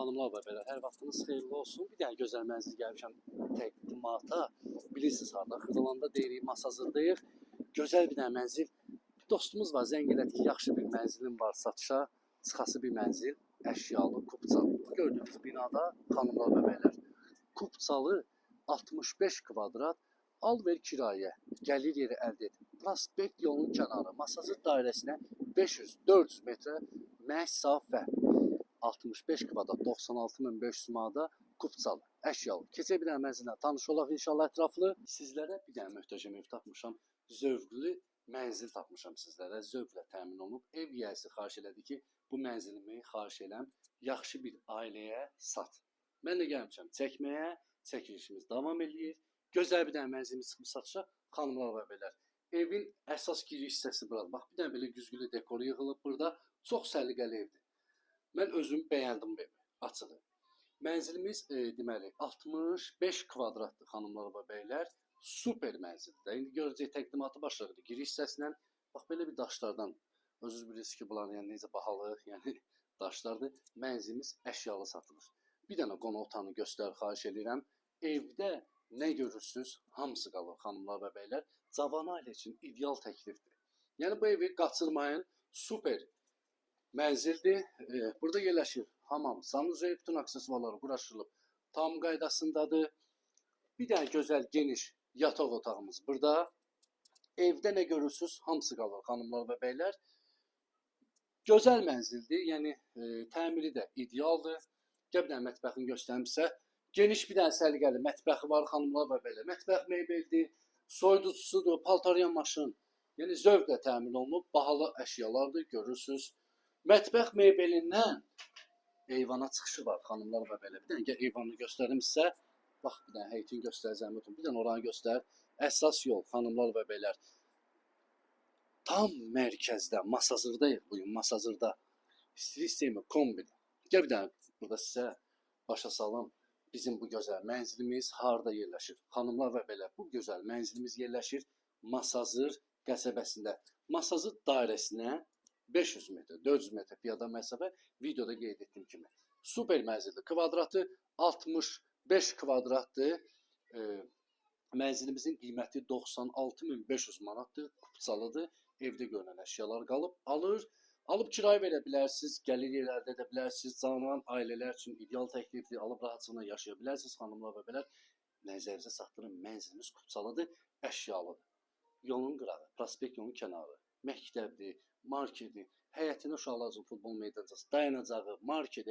Xanımlar və belə, hər vaxtınız xeyirli olsun. Bir dənə gözəl mənzil gəlmişəm təqdimata. Bilirsiniz harda? Xırdalanda deyirik, Masazırdayıq. Gözəl bir dənə mənzil. Dostumuz var, zəng elədik, yaxşı bir mənzilin var satışa. Çıxası bir mənzil, əşyalı, kupçalı. Gördüyünüz binada xanımlar və bəylər. Kupçalı 65 kvadrat, al ver kirayə, gəlir yeri əldə et. Prospekt yolunun kənarı, Masazır dairəsinə 500-400 metrə məsafə. 65 kvadrat 96.500 manata kupçalı, əşyalı. Keçə bir dənə mənzillə tanış olaq inşallah ətraflı. Sizlərə bir dənə möhtəşəm ev tapmışam. Zövqlü mənzil tapmışam sizlərə. Zövqlə təmin olunub. Ev yiyəsi xahiş elədi ki, bu mənzilimi xahiş eləm yaxşı bir ailəyə sat. Mən də gəlmişəm çəkməyə. Çəkilişimiz davam edir. Gözəl bir dənə mənzilimiz çıxıb satışa. Xanımlar və bəylər. Evin əsas giriş hissəsi buradır. Bax, bir dənə belə güzgülü dekoru yığılıb burada. Çox səliqəli evdir. Mən özüm bəyəndim bu evi, açığı. Mənzilimiz deməli 65 kvadratdır xanımlar və bəylər. Super mənzildir. İndi görəcək təqdimatı başlayırdı. Giriş hissəsindən bax belə bir daşlardan, özünüz bilirsiniz ki, bunlar yəni necə bahalı, yəni daşlardır. Mənzilimiz əşyalı satılır. Bir dənə qonaq otağını göstər, xahiş edirəm. Evdə nə görürsünüz, hamısı qalır xanımlar və bəylər. Cavan ailə üçün ideal təklifdir. Yəni bu evi qaçırmayın. Super mənzildir. Burada yerləşir hamam, sanuzel, bütün aksesuarları quraşdırılıb tam qaydasındadır. Bir dənə gözəl geniş yataq otağımız burada. Evdə nə görürsünüz, hamısı qalır xanımlar və bəylər. Gözəl mənzildir, yəni təmiri də idealdır. Gəl bir dənə mətbəxini göstərim sizə. Geniş bir dənə səliqəli mətbəxi var xanımlar və bəylər. Mətbəx mebeldir, soyuducusudur, paltaryan maşın. Yəni zövqlə təmin olunub, bahalı əşyalardır, görürsünüz. Mətbəx mebelindən eyvana çıxışı var xanımlar və belə. Bir dənə eyvanını göstərim sizə. Bax, bir dənə heytini göstərəcəm. Bir dənə oranı göstər. Əsas yol xanımlar və bəylər. Tam mərkəzdə, Masazırdayıq bugün, Masazırda. İstəyir-istəyirmi, kombidir. Gəl bir dənə burada sizə başa salım. Bizim bu gözəl mənzilimiz harada yerləşir? Xanımlar və bəylər, bu gözəl mənzilimiz yerləşir Masazır qəsəbəsində. Masazır dairəsinə 500 metr, 400 metr piyada məsafə videoda qeyd etdiyim kimi. Super mənzildir. Kvadratı 65 kvadratdır. Mənzilimizin qiyməti 96.500 manatdır. Kupçalıdır. Evdə görünən əşyalar qalıb. Alıb kirayə verə bilərsiniz. Gəlir yer əldə edə bilərsiniz. Canan ailələr üçün ideal təklifdir. Alıb rahatçılığına yaşaya bilərsiniz xanımlar və bəylər. Nəzərinizə çatdırın. Mənzilimiz kupçalıdır. Əşyalıdır. Yolun qırağı, prospekt yolun kənarı. Məktəbdir, marketi, həyətinə uşaqlar üçün futbol meydancası, dayanacağı, marketi,